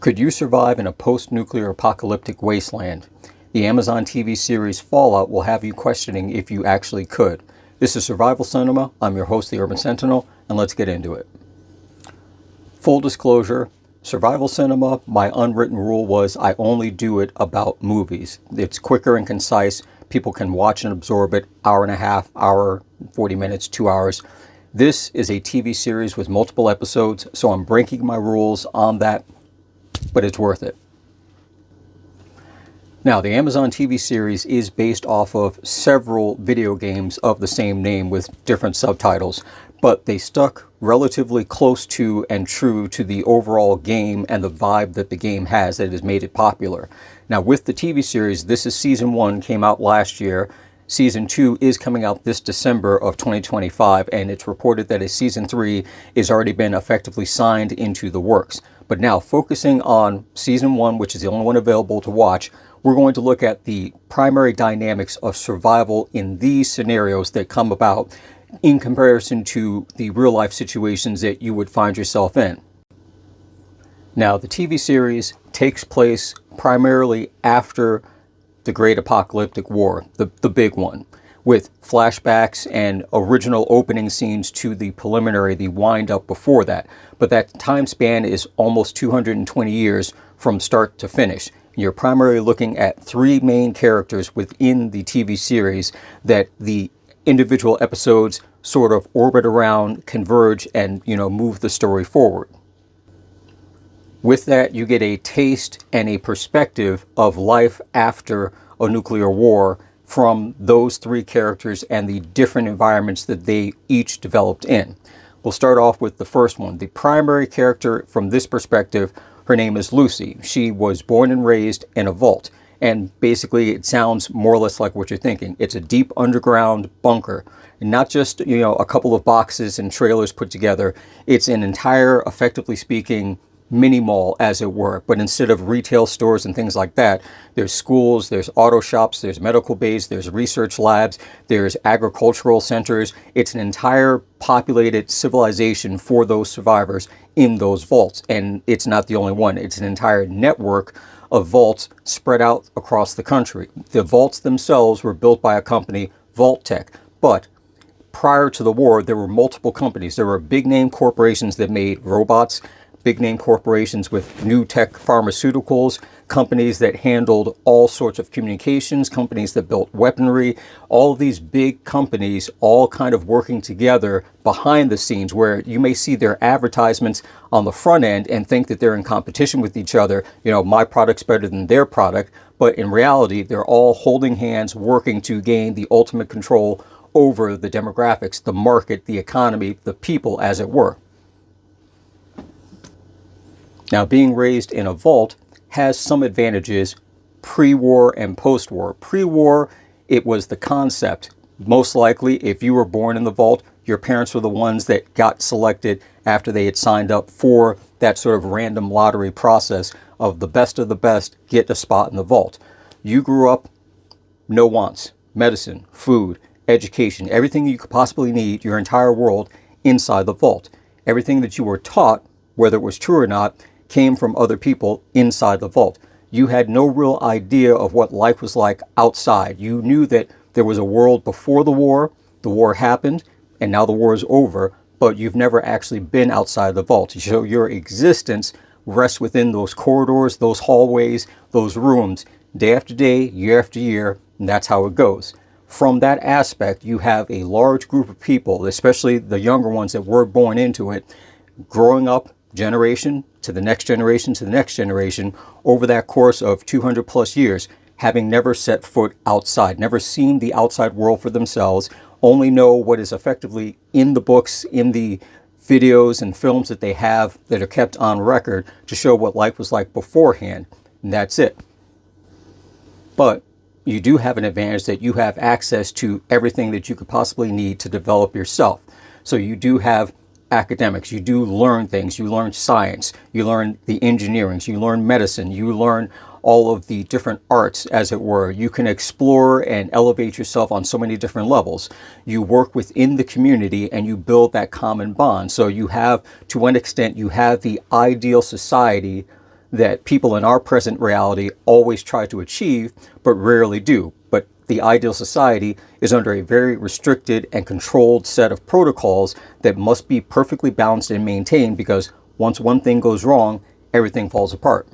Could you survive in a post-nuclear apocalyptic wasteland? The Amazon TV series Fallout will have you questioning if you actually could. This is Survival Cinema. I'm your host, the Urban Sentinel, and let's get into it. Full disclosure, Survival Cinema, my unwritten rule was I only do it about movies. It's quicker and concise. People can watch and absorb it, hour and a half, hour, 40 minutes, 2 hours. This is a TV series with multiple episodes, so I'm breaking my rules on that, but it's worth it. Now, the Amazon TV series is based off of several video games of the same name with different subtitles, but they stuck relatively close to and true to the overall game and the vibe that the game has that has made it popular. Now, with the TV series, this is season 1, came out last year. Season 2 is coming out this December of 2025, and it's reported that a season 3 has already been effectively signed into the works. But now, focusing on season 1, which is the only one available to watch, we're going to look at the primary dynamics of survival in these scenarios that come about in comparison to the real-life situations that you would find yourself in. Now, the TV series takes place primarily after the Great Apocalyptic War, the big one, with flashbacks and original opening scenes to the preliminary, the wind-up before that. But that time span is almost 220 years from start to finish. You're primarily looking at 3 main characters within the TV series that the individual episodes sort of orbit around, converge, and, move the story forward. With that, you get a taste and a perspective of life after a nuclear war from those 3 characters and the different environments that they each developed in. We'll start off with the first one. The primary character from this perspective, her name is Lucy. She was born and raised in a vault. And basically, it sounds more or less like what you're thinking. It's a deep underground bunker. And not just, a couple of boxes and trailers put together. It's an entire, effectively speaking, mini mall, as it were. But instead of retail stores and things like that, there's schools, there's auto shops, there's medical bays, there's research labs, there's agricultural centers. It's an entire populated civilization for those survivors in those vaults. And it's not the only one. It's an entire network of vaults spread out across the country. The vaults themselves were built by a company, Vault Tech. But prior to the war, there were multiple companies. There were big name corporations that made robots, big name corporations with new tech pharmaceuticals, companies that handled all sorts of communications, companies that built weaponry, all of these big companies all kind of working together behind the scenes, where you may see their advertisements on the front end and think that they're in competition with each other. My product's better than their product. But in reality, they're all holding hands, working to gain the ultimate control over the demographics, the market, the economy, the people, as it were. Now, being raised in a vault has some advantages pre-war and post-war. Pre-war, it was the concept. Most likely, if you were born in the vault, your parents were the ones that got selected after they had signed up for that sort of random lottery process of the best get a spot in the vault. You grew up, no wants, medicine, food, education, everything you could possibly need, your entire world inside the vault. Everything that you were taught, whether it was true or not, came from other people inside the vault. You had no real idea of what life was like outside. You knew that there was a world before the war happened, and now the war is over, but you've never actually been outside the vault. So your existence rests within those corridors, those hallways, those rooms, day after day, year after year, and that's how it goes. From that aspect, you have a large group of people, especially the younger ones that were born into it, growing up generation to the next generation to the next generation over that course of 200 plus years, having never set foot outside, never seen the outside world for themselves, only know what is effectively in the books, in the videos and films that they have that are kept on record to show what life was like beforehand, and that's it. But you do have an advantage that you have access to everything that you could possibly need to develop yourself. So you do have academics, you do learn things, you learn science, you learn the engineering, you learn medicine, you learn all of the different arts, as it were. You can explore and elevate yourself on so many different levels. You work within the community and you build that common bond. So you have, to one extent, you have the ideal society that people in our present reality always try to achieve, but rarely do. But the ideal society is under a very restricted and controlled set of protocols that must be perfectly balanced and maintained, because once one thing goes wrong, everything falls apart.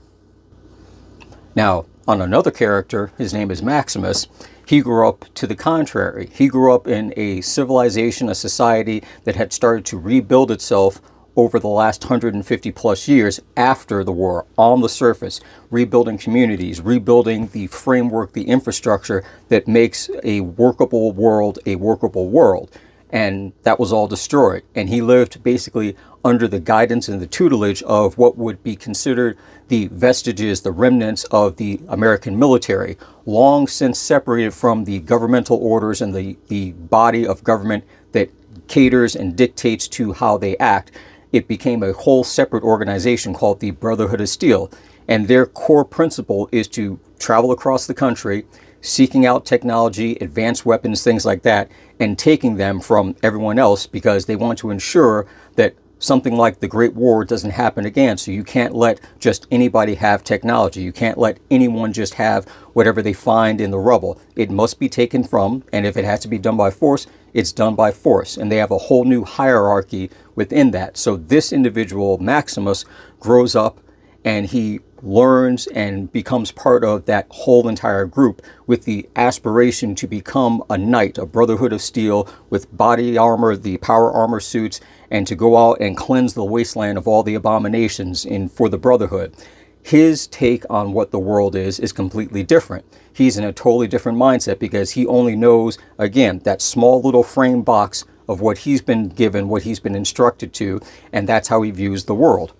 Now, on another character, his name is Maximus, he grew up to the contrary. He grew up in a civilization, a society that had started to rebuild itself over the last 150 plus years after the war, on the surface, rebuilding communities, rebuilding the framework, the infrastructure that makes a workable world a workable world. And that was all destroyed. And he lived basically under the guidance and the tutelage of what would be considered the vestiges, the remnants of the American military, long since separated from the governmental orders and the body of government that caters and dictates to how they act. It became a whole separate organization called the Brotherhood of Steel. And their core principle is to travel across the country, seeking out technology, advanced weapons, things like that, and taking them from everyone else, because they want to ensure that something like the Great War doesn't happen again. So you can't let just anybody have technology. You can't let anyone just have whatever they find in the rubble. It must be taken from, and if it has to be done by force, it's done by force. And they have a whole new hierarchy within that. So this individual, Maximus, grows up and he learns and becomes part of that whole entire group with the aspiration to become a knight, a Brotherhood of Steel, with body armor, the power armor suits, and to go out and cleanse the wasteland of all the abominations for the Brotherhood. His take on what the world is completely different. He's in a totally different mindset, because he only knows, again, that small little frame box of what he's been given, what he's been instructed to, and that's how he views the world.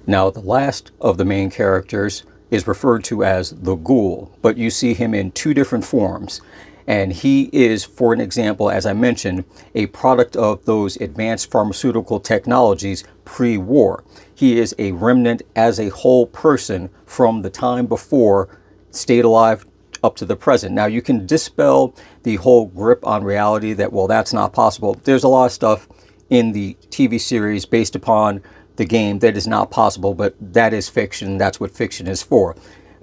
Now, the last of the main characters is referred to as the Ghoul, but you see him in two different forms. And he is, for an example, as I mentioned, a product of those advanced pharmaceutical technologies pre-war. He is a remnant as a whole person from the time before, stayed alive up to the present. Now, you can dispel the whole grip on reality that, well, that's not possible. There's a lot of stuff in the TV series based upon the game that is not possible, but that is fiction. That's what fiction is for.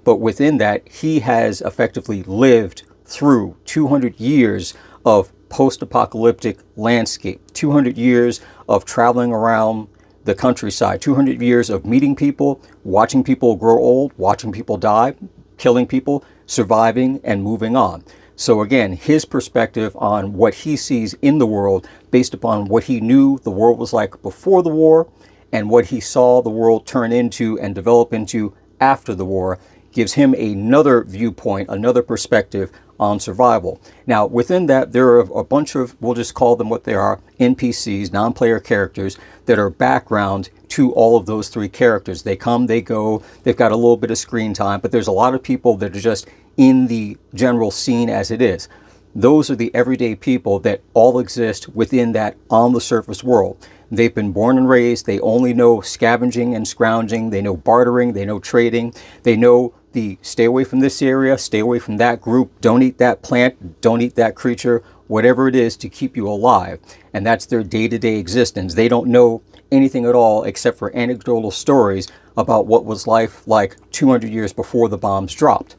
But within that, he has effectively lived through 200 years of post-apocalyptic landscape, 200 years of traveling around the countryside, 200 years of meeting people, watching people grow old, watching people die, killing people, surviving, and moving on. So again, his perspective on what he sees in the world based upon what he knew the world was like before the war and what he saw the world turn into and develop into after the war gives him another viewpoint, another perspective on survival. Now, within that, there are a bunch of, we'll just call them what they are, NPCs, non-player characters, that are background to all of those three characters. They come, they go, they've got a little bit of screen time, but there's a lot of people that are just in the general scene as it is. Those are the everyday people that all exist within that on-the-surface world. They've been born and raised. They only know scavenging and scrounging. They know bartering. They know trading. They know the stay away from this area, stay away from that group, don't eat that plant, don't eat that creature, whatever it is to keep you alive. And that's their day-to-day existence. They don't know anything at all except for anecdotal stories about what was life like 200 years before the bombs dropped.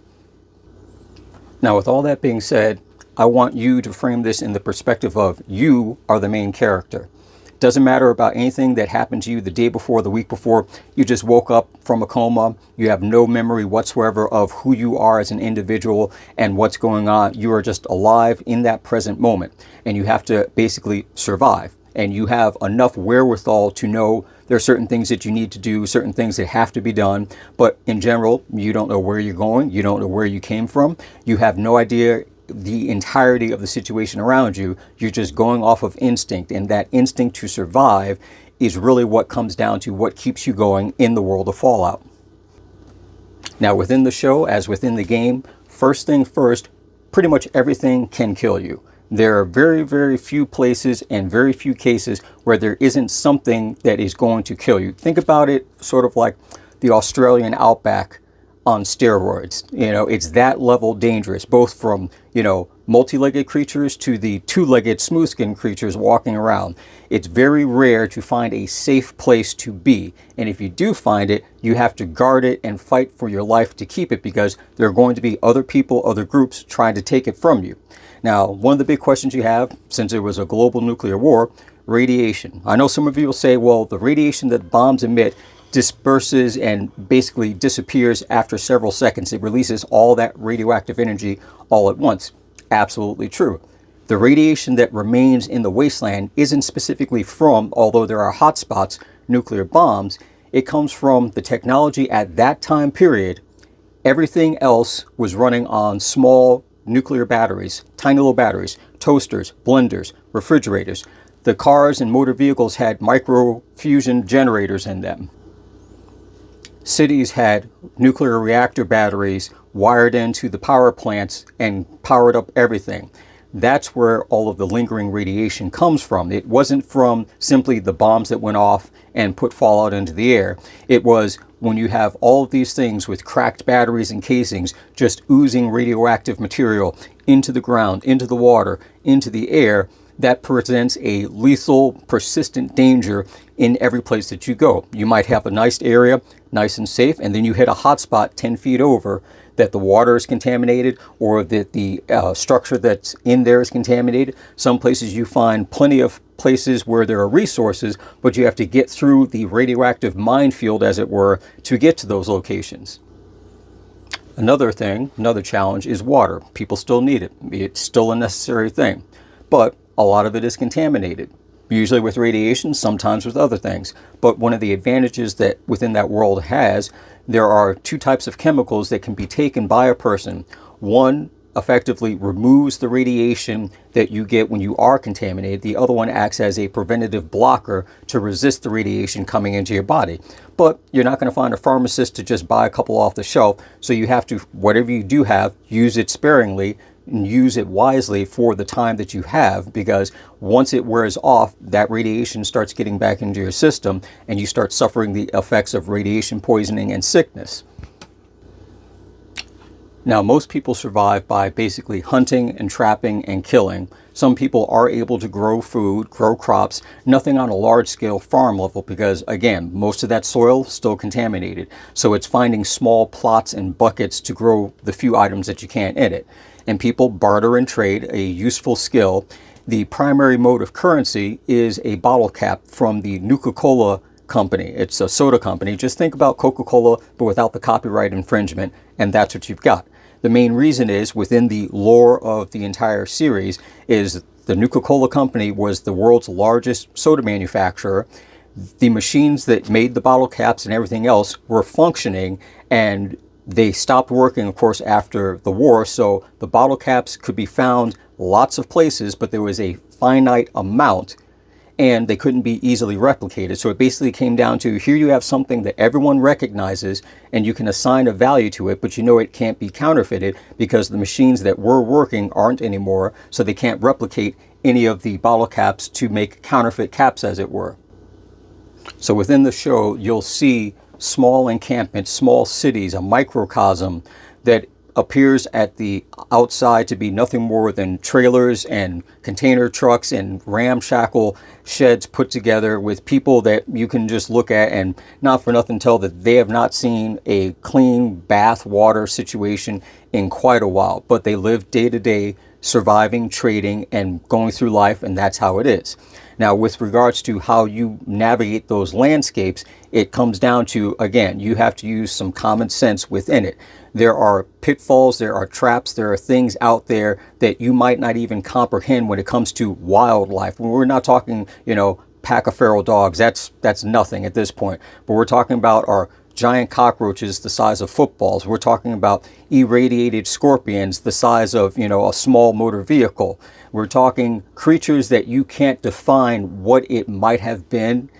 Now, with all that being said, I want you to frame this in the perspective of you are the main character. Doesn't matter about anything that happened to you the day before, the week before. You just woke up from a coma. You have no memory whatsoever of who you are as an individual and what's going on. You are just alive in that present moment. And you have to basically survive. And you have enough wherewithal to know there are certain things that you need to do, certain things that have to be done. But in general, you don't know where you're going. You don't know where you came from. You have no idea the entirety of the situation around you. You're just going off of instinct, and that instinct to survive is really what comes down to what keeps you going in the world of Fallout. Now, within the show, as within the game, first thing first, pretty much everything can kill you. There are very, very few places and very few cases where there isn't something that is going to kill you. Think about it sort of like the Australian outback on steroids. You know, it's that level dangerous, both from, multi-legged creatures to the two-legged smooth-skinned creatures walking around. It's very rare to find a safe place to be. And if you do find it, you have to guard it and fight for your life to keep it, because there are going to be other people, other groups trying to take it from you. Now, one of the big questions you have, since it was a global nuclear war, radiation. I know some of you will say, well, the radiation that bombs emit disperses and basically disappears after several seconds. It releases all that radioactive energy all at once. Absolutely true. The radiation that remains in the wasteland isn't specifically from, although there are hotspots, nuclear bombs. It comes from the technology at that time period. Everything else was running on small nuclear batteries, tiny little batteries, toasters, blenders, refrigerators. The cars and motor vehicles had micro fusion generators in them. Cities had nuclear reactor batteries wired into the power plants and powered up everything. That's where all of the lingering radiation comes from. It wasn't from simply the bombs that went off and put fallout into the air. It was when you have all of these things with cracked batteries and casings just oozing radioactive material into the ground, into the water, into the air, that presents a lethal, persistent danger in every place that you go. You might have a nice area, nice and safe, and then you hit a hot spot 10 feet over that the water is contaminated, or that the structure that's in there is contaminated. Some places you find plenty of places where there are resources, but you have to get through the radioactive minefield, as it were, to get to those locations. Another thing, another challenge is water. People still need it. It's still a necessary thing. But a lot of it is contaminated, usually with radiation, sometimes with other things. But one of the advantages that within that world has, there are two types of chemicals that can be taken by a person. One effectively removes the radiation that you get when you are contaminated. The other one acts as a preventative blocker to resist the radiation coming into your body. But you're not going to find a pharmacist to just buy a couple off the shelf, so you have to, whatever you do have, use it sparingly and use it wisely for the time that you have, because once it wears off, that radiation starts getting back into your system and you start suffering the effects of radiation poisoning and sickness. Now, most people survive by basically hunting and trapping and killing. Some people are able to grow food, grow crops, nothing on a large-scale farm level, because, again, most of that soil is still contaminated. So it's finding small plots and buckets to grow the few items that you can in it. And people barter and trade, a useful skill. The primary mode of currency is a bottle cap from the Nuka-Cola company. It's a soda company. Just think about Coca-Cola, but without the copyright infringement, and that's what you've got. The main reason is, within the lore of the entire series, is the Nuka-Cola company was the world's largest soda manufacturer. The machines that made the bottle caps and everything else were functioning, and they stopped working, of course, after the war. So the bottle caps could be found lots of places, but there was a finite amount, and they couldn't be easily replicated. So it basically came down to, here you have something that everyone recognizes and you can assign a value to it, but you know it can't be counterfeited because the machines that were working aren't anymore, so they can't replicate any of the bottle caps to make counterfeit caps, as it were. So within the show, you'll see small encampments, small cities, a microcosm that appears at the outside to be nothing more than trailers and container trucks and ramshackle sheds put together with people that you can just look at and not for nothing tell that they have not seen a clean bath water situation in quite a while. But they live day to day, surviving, trading, and going through life, and that's how it is. Now, with regards to how you navigate those landscapes, it comes down to, again, you have to use some common sense within it. There are pitfalls, there are traps, there are things out there that you might not even comprehend when it comes to wildlife. We're not talking, pack of feral dogs. That's nothing at this point. But we're talking about our giant cockroaches the size of footballs. We're talking about irradiated scorpions the size of, a small motor vehicle. We're talking creatures that you can't define what it might have been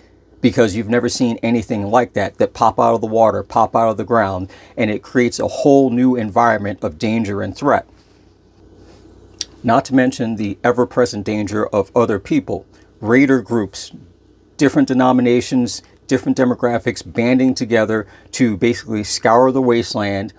because you've never seen anything like that pop out of the water, pop out of the ground, and it creates a whole new environment of danger and threat. Not to mention the ever-present danger of other people, raider groups, different denominations, different demographics banding together to basically scour the wasteland,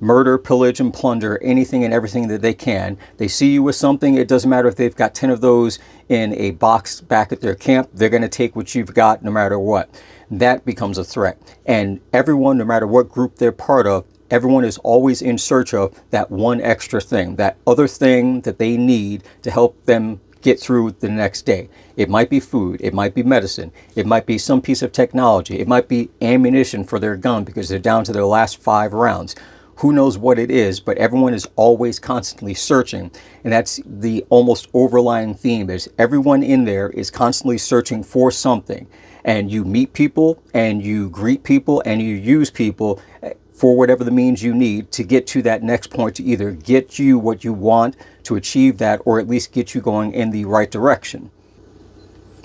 murder, pillage, and plunder anything and everything that they can. They see you with something, it doesn't matter if they've got 10 of those in a box back at their camp, they're going to take what you've got no matter what. That becomes a threat. And everyone, no matter what group they're part of, everyone is always in search of that one extra thing, that other thing that they need to help them get through the next day. It might be food, it might be medicine, it might be some piece of technology, it might be ammunition for their gun because they're down to their last 5 rounds. Who knows what it is, but everyone is always constantly searching. And that's the almost overlying theme, is everyone in there is constantly searching for something. And you meet people and you greet people and you use people for whatever the means you need to get to that next point, to either get you what you want to achieve that, or at least get you going in the right direction.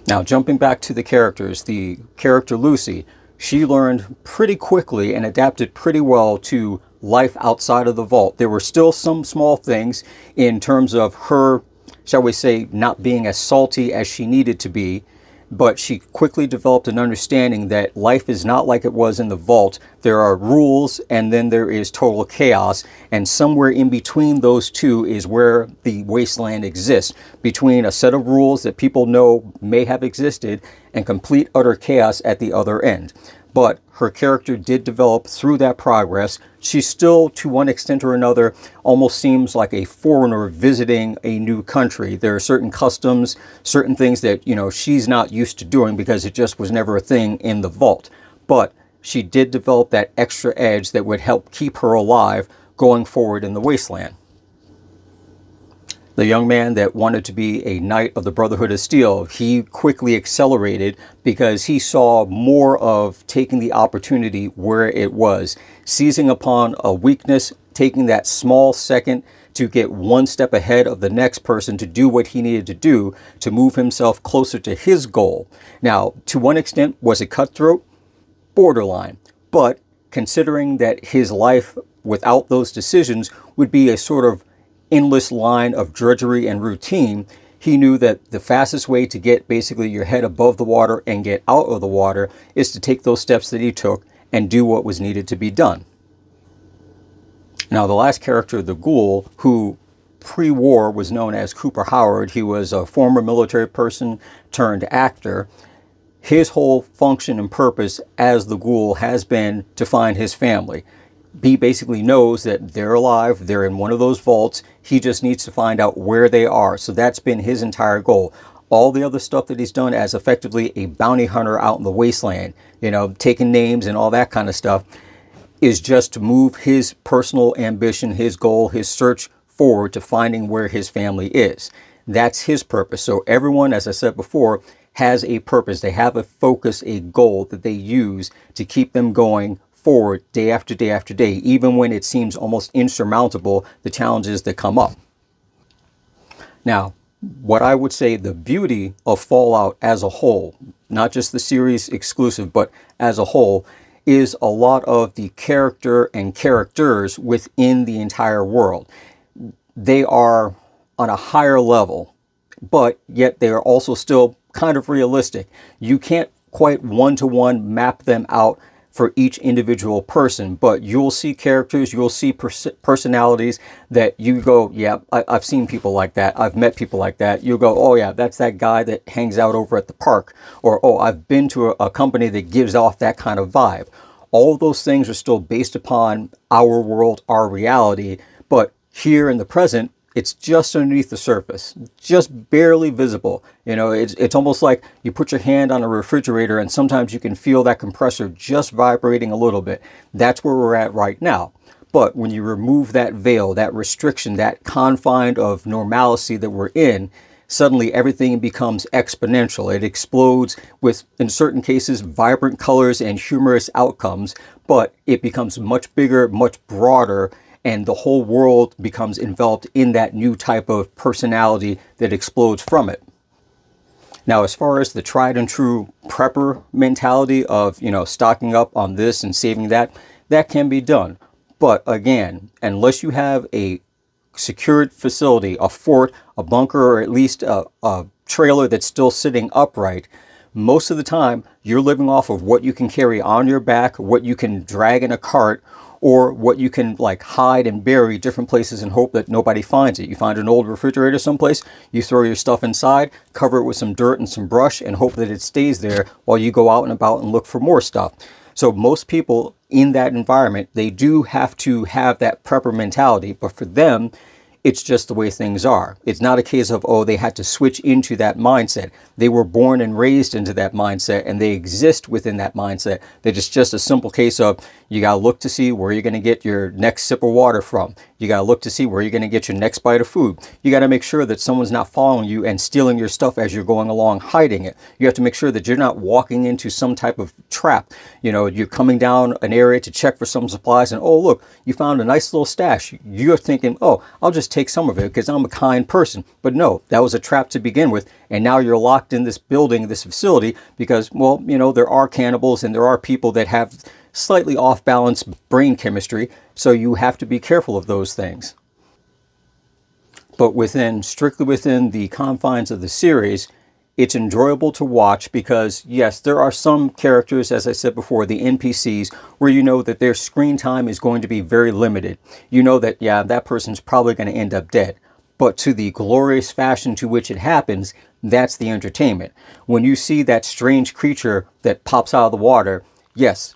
Now, jumping back to the characters, the character Lucy, she learned pretty quickly and adapted pretty well to life outside of the vault. There were still some small things in terms of her, shall we say, not being as salty as she needed to be, but she quickly developed an understanding that life is not like it was in the vault. There are rules and then there is total chaos, and somewhere in between those two is where the wasteland exists, between a set of rules that people know may have existed and complete utter chaos at the other end. But her character did develop through that progress. She still, to one extent or another, almost seems like a foreigner visiting a new country. There are certain customs, certain things that, she's not used to doing because it just was never a thing in the vault. But she did develop that extra edge that would help keep her alive going forward in the wasteland. The young man that wanted to be a knight of the Brotherhood of Steel, he quickly accelerated because he saw more of taking the opportunity where it was, seizing upon a weakness, taking that small second to get one step ahead of the next person to do what he needed to do to move himself closer to his goal. Now, to one extent, was it cutthroat? Borderline. But considering that his life without those decisions would be a sort of endless line of drudgery and routine, he knew that the fastest way to get basically your head above the water and get out of the water is to take those steps that he took and do what was needed to be done. Now, the last character, the Ghoul, who pre-war was known as Cooper Howard, he was a former military person turned actor. His whole function and purpose as the Ghoul has been to find his family. He basically knows that they're alive, they're in one of those vaults, he just needs to find out where they are. So that's been his entire goal. All the other stuff that he's done as effectively a bounty hunter out in the wasteland, taking names and all that kind of stuff, is just to move his personal ambition, his goal, his search forward to finding where his family is. That's his purpose. So everyone, as I said before, has a purpose. They have a focus, a goal that they use to keep them going forward day after day after day, even when it seems almost insurmountable, the challenges that come up. Now, what I would say the beauty of Fallout as a whole, not just the series exclusive, but as a whole, is a lot of the character and characters within the entire world. They are on a higher level, but yet they are also still kind of realistic. You can't quite one-to-one map them out for each individual person, but you'll see characters, you'll see personalities that you go, yeah, I've seen people like that, I've met people like that. You'll go, oh yeah, that's that guy that hangs out over at the park, or oh, I've been to a company that gives off that kind of vibe. All of those things are still based upon our world, our reality, but here in the present, it's just underneath the surface, just barely visible. It's almost like you put your hand on a refrigerator and sometimes you can feel that compressor just vibrating a little bit. That's where we're at right now. But when you remove that veil, that restriction, that confine of normalcy that we're in, suddenly everything becomes exponential. It explodes with, in certain cases, vibrant colors and humorous outcomes, but it becomes much bigger, much broader, and the whole world becomes enveloped in that new type of personality that explodes from it. Now, as far as the tried and true prepper mentality of, stocking up on this and saving that, that can be done. But again, unless you have a secured facility, a fort, a bunker, or at least a trailer that's still sitting upright, most of the time you're living off of what you can carry on your back, what you can drag in a cart, or what you can like hide and bury different places and hope that nobody finds it. You find an old refrigerator someplace, you throw your stuff inside, cover it with some dirt and some brush, and hope that it stays there while you go out and about and look for more stuff. So most people in that environment, they do have to have that prepper mentality, but for them, it's just the way things are. It's not a case of, oh, they had to switch into that mindset. They were born and raised into that mindset, and they exist within that mindset. That it's just a simple case of, you got to look to see where you're going to get your next sip of water from. You got to look to see where you're going to get your next bite of food. You got to make sure that someone's not following you and stealing your stuff as you're going along, hiding it. You have to make sure that you're not walking into some type of trap. You know, you're coming down an area to check for some supplies, and oh, look, you found a nice little stash. You're thinking, oh, I'll just take some of it because I'm a kind person. But no, that was a trap to begin with. And now you're locked in this building, this facility, because, well, you know, there are cannibals and there are people that have slightly off balance brain chemistry. So you have to be careful of those things. But strictly within the confines of the series, it's enjoyable to watch because, yes, there are some characters, as I said before, the NPCs, where you know that their screen time is going to be very limited. You know that, yeah, that person's probably going to end up dead. But to the glorious fashion to which it happens, that's the entertainment. When you see that strange creature that pops out of the water, yes,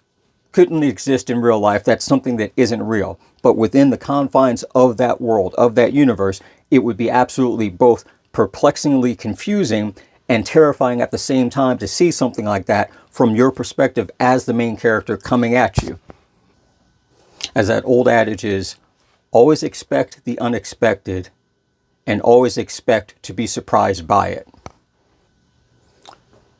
couldn't exist in real life. That's something that isn't real. But within the confines of that world, of that universe, it would be absolutely both perplexingly confusing and terrifying at the same time to see something like that from your perspective as the main character coming at you. As that old adage is, always expect the unexpected and always expect to be surprised by it.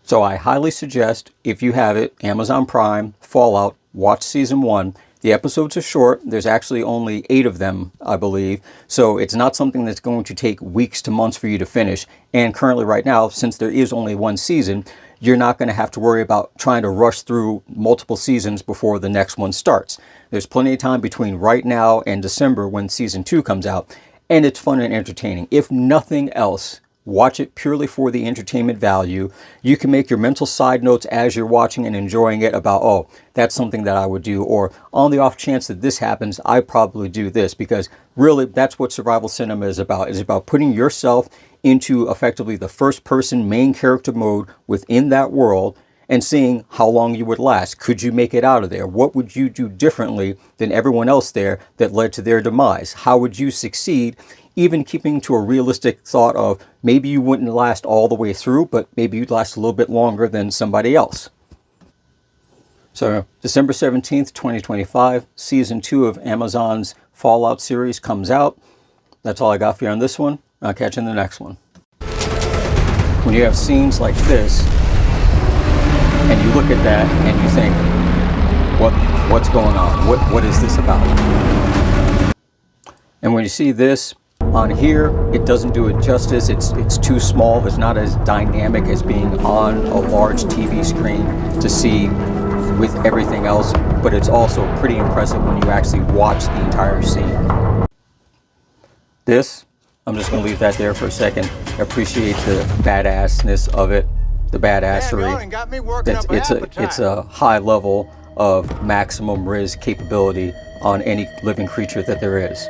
So I highly suggest, if you have it, Amazon Prime, Fallout, watch season 1. The episodes are short. There's actually only 8 of them, I believe. So it's not something that's going to take weeks to months for you to finish. And currently right now, since there is only one season, you're not going to have to worry about trying to rush through multiple seasons before the next one starts. There's plenty of time between right now and December when season 2 comes out. And it's fun and entertaining. If nothing else, watch it purely for the entertainment value. You can make your mental side notes as you're watching and enjoying it about, oh, that's something that I would do. Or on the off chance that this happens, I probably do this. Because really, that's what survival cinema is about. It's about putting yourself into effectively the first person main character mode within that world and seeing how long you would last. Could you make it out of there? What would you do differently than everyone else there that led to their demise? How would you succeed? Even keeping to a realistic thought of maybe you wouldn't last all the way through, but maybe you'd last a little bit longer than somebody else. So December 17th, 2025, season 2 of Amazon's Fallout series comes out. That's all I got for you on this one. I'll catch you in the next one. When you have scenes like this, and you look at that and you think, what's going on? What is this about? And when you see this on here, it doesn't do it justice. It's too small. It's not as dynamic as being on a large TV screen to see with everything else, but it's also pretty impressive when you actually watch the entire scene. This, I'm just going to leave that there for a second. I appreciate the badassness of it, the badassery. It's a high level of maximum Riz capability on any living creature that there is.